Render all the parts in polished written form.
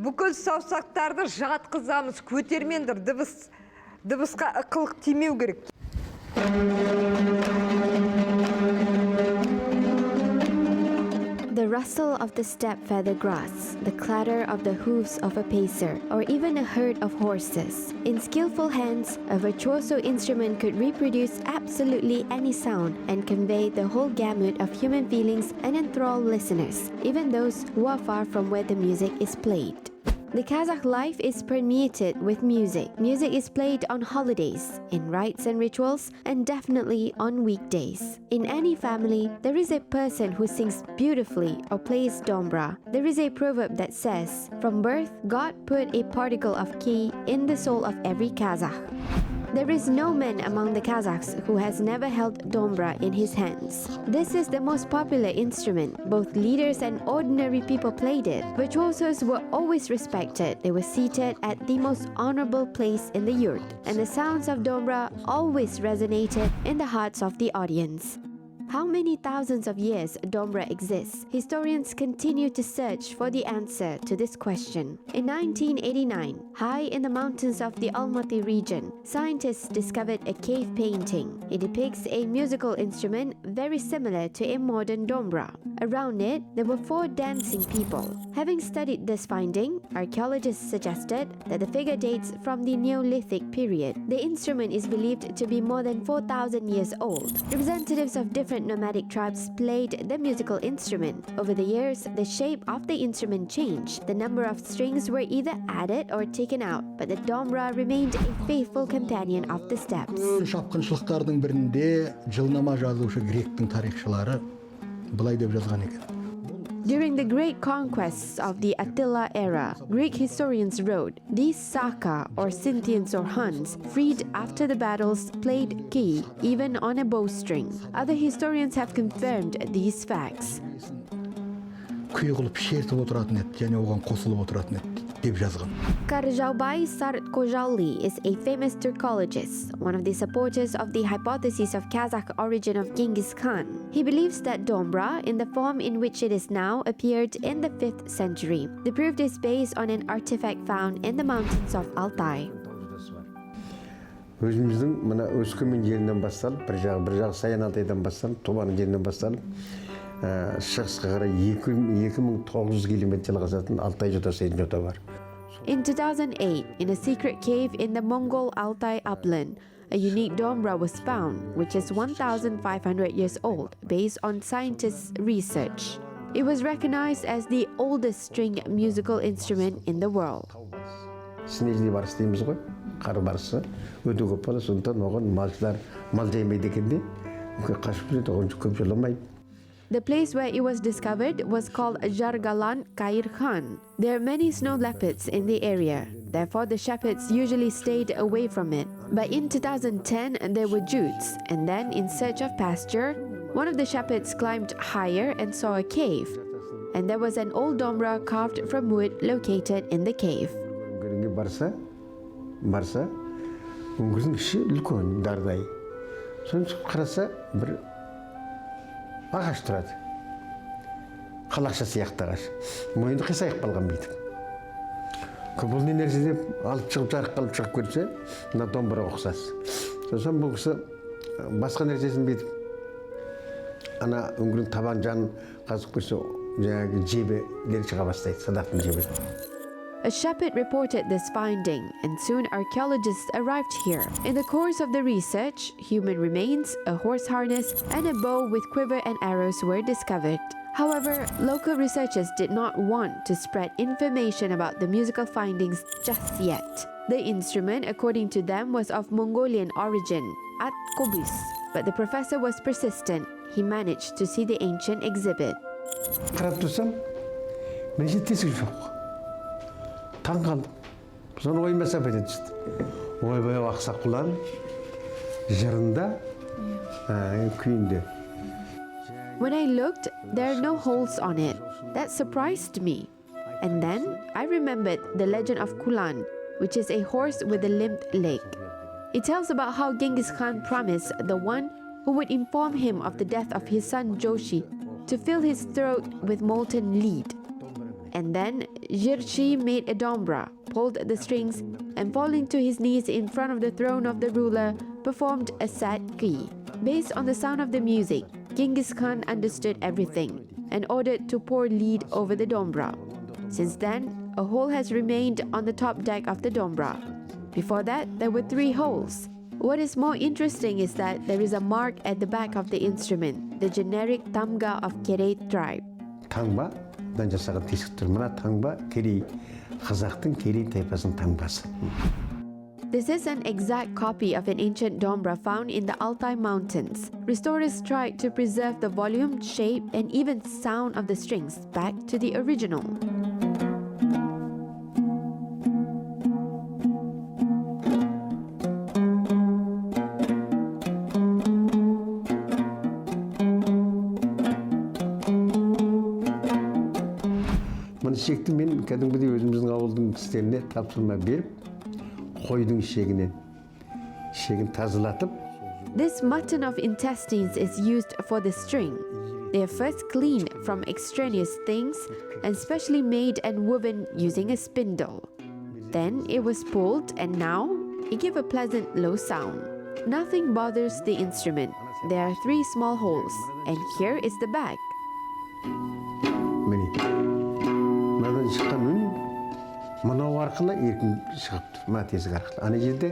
Бүкіл саусақтарды жатқызамыз, көтермеңдер, дыбысқа ықылық тимеу керек. The rustle of the steppe feather grass, the clatter of the hooves of a pacer, or even a herd of horses. In skillful hands, a virtuoso instrument could reproduce absolutely any sound and convey the whole gamut of human feelings and enthrall listeners, even those who are far from where the music is played. The Kazakh life is permeated with music. Music is played on holidays, in rites and rituals, and definitely on weekdays. In any family, there is a person who sings beautifully or plays dombra. There is a proverb that says, "From birth, God put a particle of ki in the soul of every Kazakh." There is no man among the Kazakhs who has never held dombra in his hands. This is the most popular instrument. Both leaders and ordinary people played it. Virtuosos were always respected. They were seated at the most honorable place in the yurt, and the sounds of dombra always resonated in the hearts of the audience. How many thousands of years dombra exists? Historians continue to search for the answer to this question. In 1989, high in the mountains of the Almaty region, scientists discovered a cave painting. It depicts a musical instrument very similar to a modern dombra. Around it, there were 4 dancing people. Having studied this finding, archaeologists suggested that the figure dates from the Neolithic period. The instrument is believed to be more than 4,000 years old. Representatives of different nomadic tribes played the musical instrument. Over the years, the shape of the instrument changed. The number of strings were either added or taken out, but the dombra remained a faithful companion of the steppes. Шапқыншылықтардың бірінде жылнама жазушы гректің тарихшылары былай деп жазған екен. During the great conquests of the Attila era, Greek historians wrote, "These Saka, or Scythians or Huns, freed after the battles, played ki, even on a bowstring." Other historians have confirmed these facts. Күй қылып шертіп отыратын еді, және оған қосылып отыратын еді деп жазған. Karjabai Joly is a famous Turkologist, one of the supporters of the hypothesis of Kazakh origin of Genghis Khan. He believes that dombra, in the form in which it is now, appeared in the 5th century. The proof is based on an artifact found in the mountains of Altai. Өзіміздің мына Өскемен жерінен басталып, бір жағы Саяналтайдан басталып, Тобаның жерінен басталып, шығысқа қарай 2900 километр жалғасатын Алтай жотасы деген жота бар. In 2008, in a secret cave in the Mongol Altai upland, a unique dombra was found, which is 1,500 years old, based on scientists' research. It was recognized as the oldest string musical instrument in the world. Снежный барс дейміз ғой, қар барысы өте көп болады, сондықтан оған малшылар мал жаймайды екен де, қашып жүреді, оған көп жоламайды. The place where it was discovered was called Jargalan Kair Khan. There are many snow leopards in the area. Therefore, the shepherds usually stayed away from it. But in 2010, there were jutes, and then, in search of pasture, one of the shepherds climbed higher and saw a cave. And there was an old dombra carved from wood located in the cave. Барса, үңгірдің іші үлкен дардай. Соны қараса, бір ағаш тұрады. Қалақша сияқты ағаш. Мойынды қисайып қалған бүйтіп. Бұл не нәрсе деп алып шығып жарық қалып шығып көрсе, мына домбыраға ұқсас. Сосын бұл кісі басқа нәрсесін бүйтіп, ана үңгірдің табан жанын қазып көрсе, жаңағы жебелер шыға бастайды, садақтың жебе. A shepherd reported this finding, and soon archaeologists arrived here. In the course of the research, human remains, a horse harness, and a bow with quiver and arrows were discovered. However, local researchers did not want to spread information about the musical findings just yet. The instrument, according to them, was of Mongolian origin, at Kobus. But the professor was persistent. He managed to see the ancient exhibit. Tangkal, sonra oyun mesafe edildi. Oyun aksaklar, jarında, kuyunda. When I looked, there are no holes on it. That surprised me. And then I remembered the legend of Kulan, which is a horse with a limp leg. It tells about how Genghis Khan promised the one who would inform him of the death of his son Joshi to fill his throat with molten lead. And then Jirchi made a dombra, pulled the strings, and falling to his knees in front of the throne of the ruler, performed a sad key. Based on the sound of the music, Genghis Khan understood everything and ordered to pour lead over the dombra. Since then, a hole has remained on the top deck of the dombra. Before that, there were 3 holes. What is more interesting is that there is a mark at the back of the instrument, the generic tamga of Kere tribe. Таңбадан жасаған тесіктер. Мына таңба Керей, Қазақтың Керей тайпасының таңбасы. This is an exact copy of an ancient dombra found in the Altai Mountains. Restorers tried to preserve the volume, shape, and even sound of the strings back to the original. Мұны шекті мен кәдімгідей өзіміздің ауылдың кісілеріне тапсырма беріп, қойдың шегін тазалатып. This mutton of intestines is used for the string. They are first cleaned from extraneous things and specially made and woven using a spindle. Then it was pulled and now it gives a pleasant low sound. Nothing bothers the instrument. There are 3 small holes and here is the back. Мынадан шыққан үн мынау арқылы еркін шығыпты, мына тесік арқылы. Ана жерде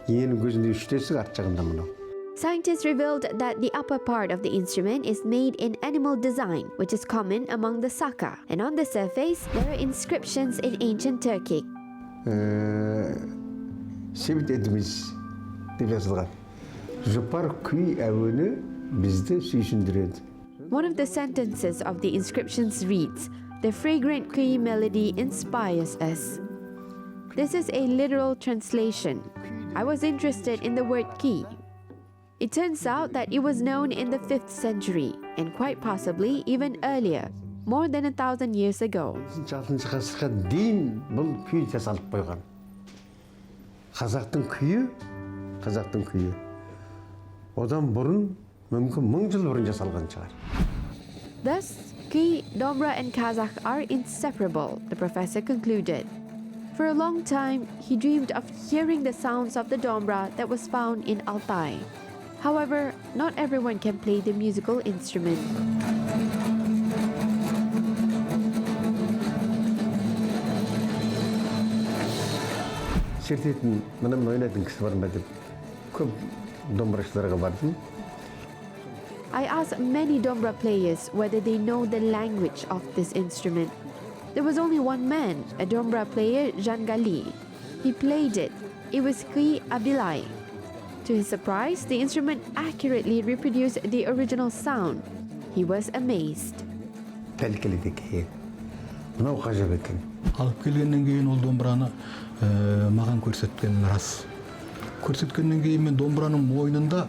енің көзінде 3 тесік, арт жағында мынау. Scientists revealed that the upper part of the instrument is made in animal design, which is common among the Saka. And on the surface, there are inscriptions in ancient Turkic. Себет едіміз деп жазылған. Жұпар күй әуені бізді сүйсіндіреді. One of the sentences of the inscriptions reads, "The fragrant key melody inspires us." This is a literal translation. I was interested in the word key. It turns out that it was known in the 5th century and quite possibly even earlier, more than 1,000 years ago. 6 ғасырға дейін бұл күй жасалып қойған. Қазақтың күйі. Одан бұрын, мүмкін 1000 жыл бұрын жасалған шығар. Thus, Key, Dombra and Kazakh are inseparable, the professor concluded. For a long time, he dreamed of hearing the sounds of the Dombra that was found in Altai. However, not everyone can play the musical instrument. Шертетін, мұнымен ойнайтын кісі бар ма деп, көп домбырашыларға бардым. I asked many Dombra players whether they know the language of this instrument. There was only one man, a Dombra player, Jangali. He played it. It was Kri Abilai. To his surprise, the instrument accurately reproduced the original sound. He was amazed. Мынау ғажап екен. Алып келгеннен кейін ол домбыраны маған көрсеткен рас. Көрсеткеннен кейін мен домбыраның мойнында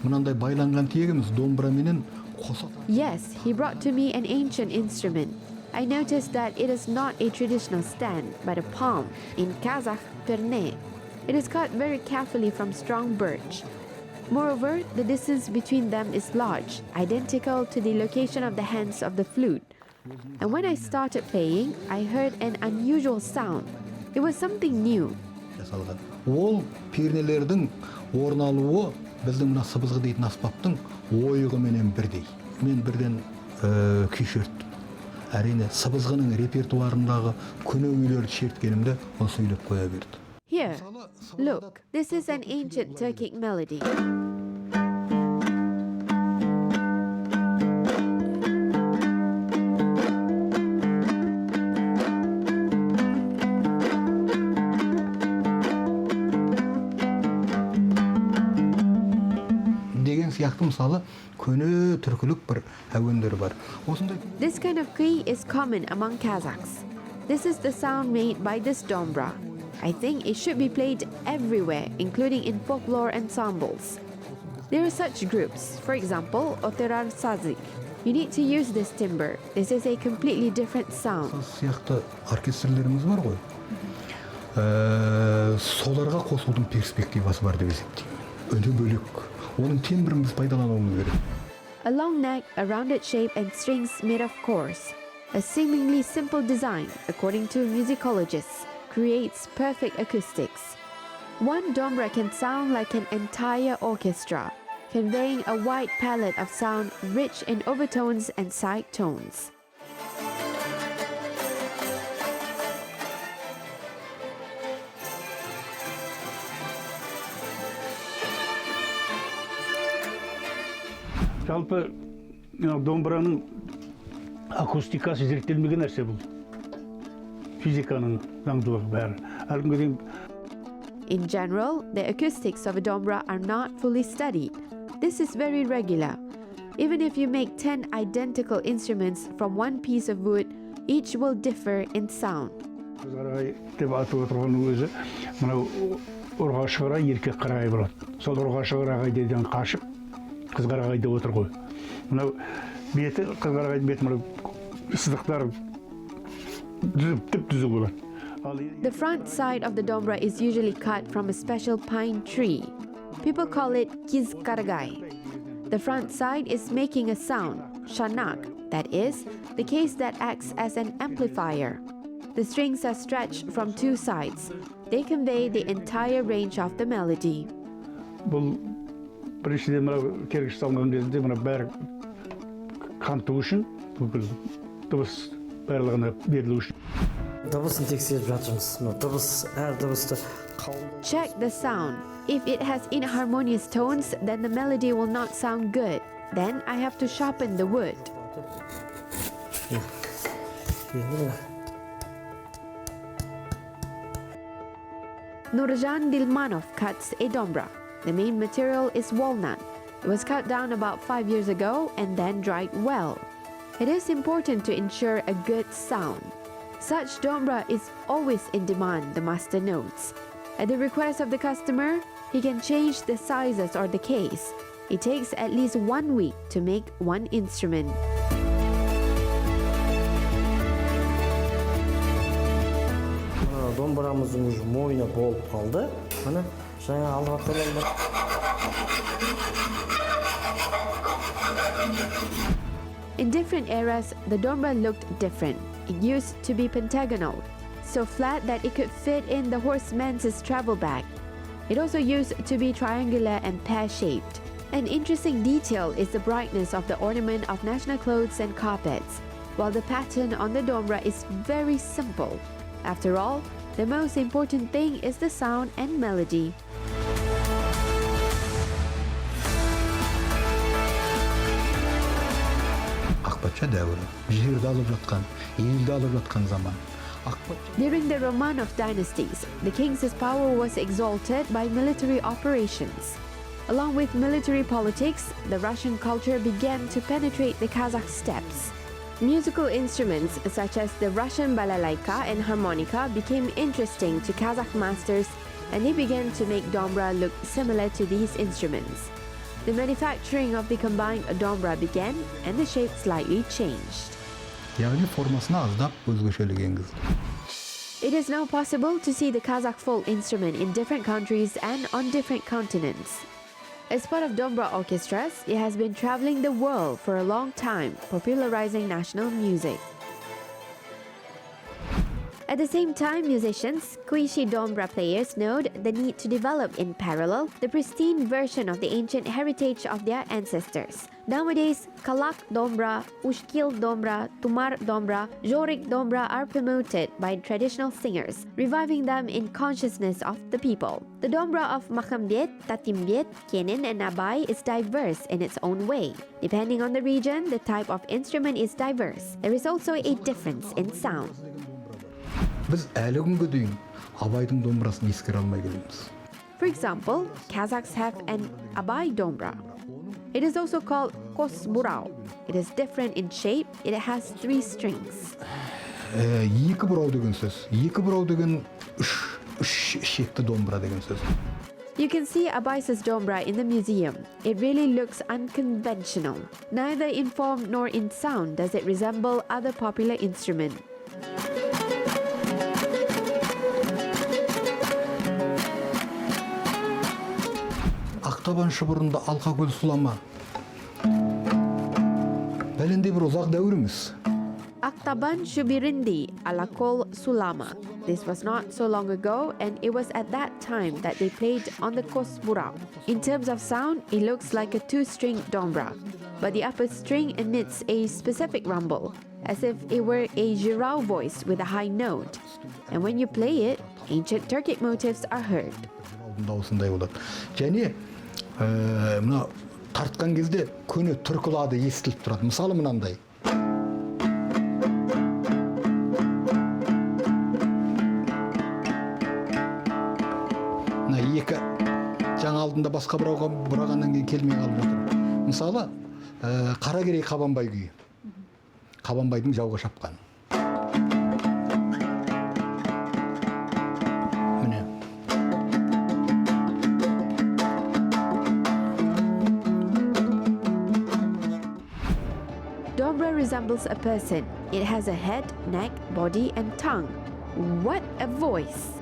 мынандай байланған тиегіміз домбыра менен қоса. Yes, he brought to me an ancient instrument. I noticed that it is not a traditional stand, but a palm, in Kazakh, perne. It is cut very carefully from strong birch. Moreover, the distance between them is large, identical to the location of the hands of the flute. And when I started playing, I heard an unusual sound. It was something new. Ол пернелердің орын алуы біздің мына сыбызғы дейтін аспаптың ойығы менен бірдей. Мен бірден күй шерттім. Әрине сыбызғының репертуарындағы көне-күйлерді шерткенімде оны сөйлеп қоя берді. Here, look, this is an ancient Turkic melody. This kind of key is common among Kazakhs. This is the sound made by this dombra. I think it should be played everywhere, including in folklore ensembles. There are such groups, for example, Oterar Sazik. You need to use this timbre. This is a completely different sound. Соларға қосудың перспективасы бар деп есептеймін. Үні бөлек, Onun тембрин biz пайдалануубуз керек. A long neck, a rounded shape, and strings made of coarse. A seemingly simple design, according to musicologists, creates perfect acoustics. One dombra can sound like an entire orchestra, conveying a wide palette of sound rich in overtones and side tones. Жалпы домбыраның акустикасы зерттелмеген нәрсе бұл. Физиканың заңдылығы бәрі. Әлгінге дейін In general, the acoustics of a dombra are not fully studied. This is very regular. Even if you make 10 identical instruments from one piece of wood, each will differ in sound. Қызғарағай деп атып отырғанның өзі, мынау ұрғашығырай еркек қарағай болады. Сол ұрғашығырағай деден қашып, қызғарағай деп отыр ғой. Мынау беті, қызғарағайдың беті мынау сызықтар түп-түзу болады. The front side of the dombra is usually cut from a special pine tree. People call it kizkargai. The front side is making a sound, shanak, that is, the case that acts as an amplifier. The strings are stretched from two sides. They convey the entire range of the melody. Бұл біріншіден мынау кергіш салынған кезінде мына бәрі қамту үшін, бүкіл дыбыс барлығына берілу үшін. Дыбысын тексеріп жатырмыз. Дыбыс, әр дыбысты Check the sound. If it has inharmonious tones, then the melody will not sound good. Then I have to sharpen the wood. Nurjan Dilmanov cuts a dombra. The main material is walnut. It was cut down about 5 years ago and then dried well. It is important to ensure a good sound. Such dombra is always in demand, the master notes. At the request of the customer, he can change the sizes or the case. It takes at least 1 week to make one instrument. домбырамыздың уже мойны болып қалды. Мына жаңа алға қойылған. In different eras, the dombra looked different. It used to be pentagonal, so flat that it could fit in the horseman's travel bag. It also used to be triangular and pear-shaped. An interesting detail is the brightness of the ornament of national clothes and carpets, while the pattern on the dombra is very simple. After all, the most important thing is the sound and melody. Акпатча дәуірі, жерді алып жатқан, елді алып жатқан zaman. During the Romanov dynasties, the king's power was exalted by military operations. Along with military politics, the Russian culture began to penetrate the Kazakh steppes. Musical instruments such as the Russian balalaika and harmonica became interesting to Kazakh masters, and they began to make dombra look similar to these instruments. The manufacturing of the combined dombra began, and the shape slightly changed. Яғни формасына аздап өзгешелік енгізді. It is now possible to see the Kazakh folk instrument in different countries and on different continents. As part of dombra orchestras, it has been traveling the world for a long time, popularizing national music. At the same time, musicians, Kuishi dombra players note the need to develop in parallel the pristine version of the ancient heritage of their ancestors. Nowadays, Kalak dombra, Ushkil dombra, Tumar dombra, Jorik dombra are promoted by traditional singers, reviving them in consciousness of the people. The dombra of Makambiet, Tatimbiet, Kenin, and Abai is diverse in its own way. Depending on the region, the type of instrument is diverse. There is also a difference in sound. Biz әлі күнге дейін Абайдың домбырасын ескере алмай келеміз. For example, Kazakhs have an Abai dombra. It is also called kosburao. It is different in shape. It has 3 strings. Екі бұрау деген сөз. Екі бұрау деген үш шекті домбыра деген сөз. You can see Abai's dombra in the museum. It really looks unconventional. Neither in form nor in sound does it resemble other popular instruments. Ақтабан шыбырында алқа көл сулама. Бәлендей бір ұзақ дәуіріміз. Aktaban Shubirindi Alakol Sulama. This was not so long ago, and it was at that time that they played on the Kosmurao. In terms of sound, it looks like a two-string dombra, but the upper string emits a specific rumble, as if it were a jirau voice with a high note. And when you play it, ancient Turkic motifs are heard. Дауысындай болады. Және мына тартқан кезде көне түркілады естіліп тұрады. Мысалы мынандай. Екі жаңа алдында басқа бұрағаннан кейін келмей қалып отыр. Мысалы, Қаракерей Қабанбай күйі. Қабанбайдың жауға шапқаны. Міне. Dombra resembles a person. It has a head, neck, body, and tongue. What a voice!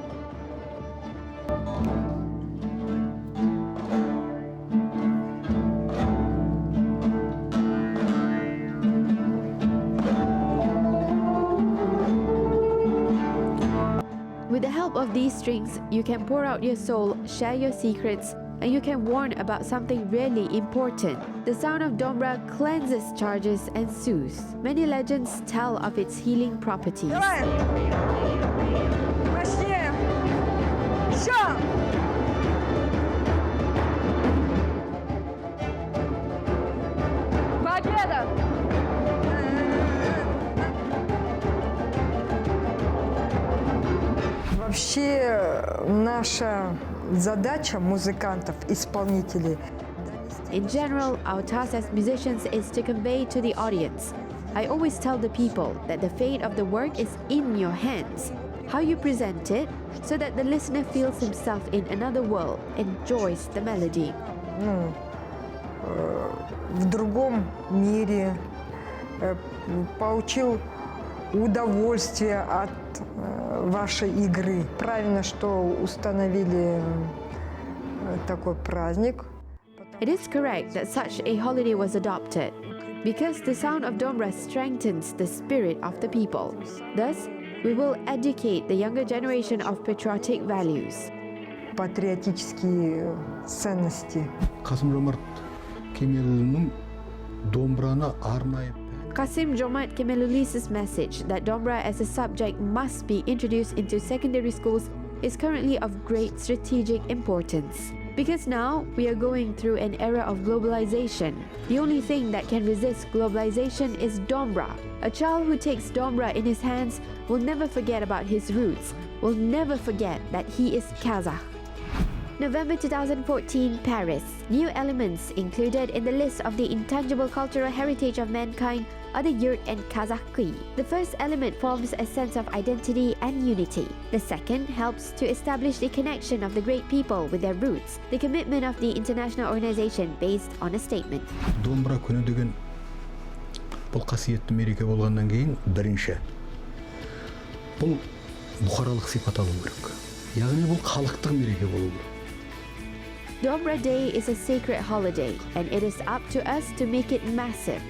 With the help of these strings, you can pour out your soul, share your secrets, and you can warn about something really important. The sound of Dombra cleanses, charges, and soothes. Many legends tell of its healing properties. Давай! Пошли! Всё! Победа! Вообще наша задача музыкантов, исполнителей. In general, our task as musicians is to convey to the audience. I always tell the people that the fate of the work is in your hands. How you present it, so that the listener feels himself in another world, enjoys the melody. В другом мире, получил удовольствие от вашей игры. Правильно, что установили такой праздник. It is correct that such a holiday was adopted, because the sound of Dombra strengthens the spirit of the people. Thus, we will educate the younger generation of patriotic values. Патриотические ценности. Қасым-Жомарт Кемелұлының домбыраны арнайы Kasim Jomart Kemelulis's message that Dombra as a subject must be introduced into secondary schools is currently of great strategic importance. Because now we are going through an era of globalization. The only thing that can resist globalization is Dombra. A child who takes Dombra in his hands will never forget about his roots, will never forget that he is Kazakh. November 2014, Paris. New elements included in the list of the intangible cultural heritage of mankind are the yurt and Kazakhs. The first element forms a sense of identity and unity. The second helps to establish the connection of the great people with their roots, the commitment of the international organization based on a statement. Домбыра күні деген бұл қасиетті мереке болғаннан кейін бірінші бұл бұқаралық сипат алу керек. Яғни бұл халықтық мереке болу керек. Dombra Day is a sacred holiday, and it is up to us to make it massive,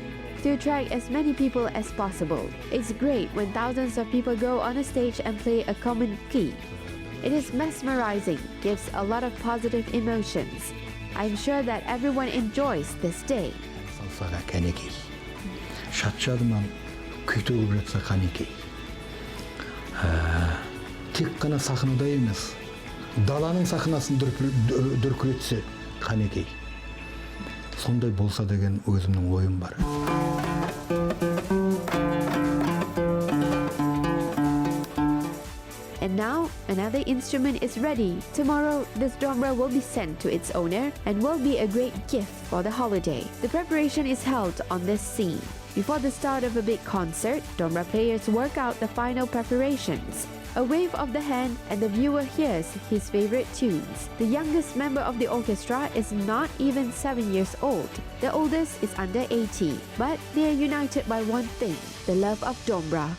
to attract as many people as possible. It's great when thousands of people go on a stage and play a common key. It is mesmerizing, gives a lot of positive emotions. I'm sure that everyone enjoys this day. Салсаға кәнекей. Шат-шадыман күй төгіп жатса қанекей. Тек қана сахнада емес, даланың сахнасын дүркіретсе қанекей. Сондай болса деген өзімнің ойым бар. And now, another instrument is ready. Tomorrow, this dombra will be sent to its owner and will be a great gift for the holiday. The preparation is held on this scene. Before the start of a big concert, dombra players work out the final preparations. A wave of the hand and the viewer hears his favorite tunes. The youngest member of the orchestra is not even 7 years old. The oldest is under 80. But they are united by one thing, the love of Dombra.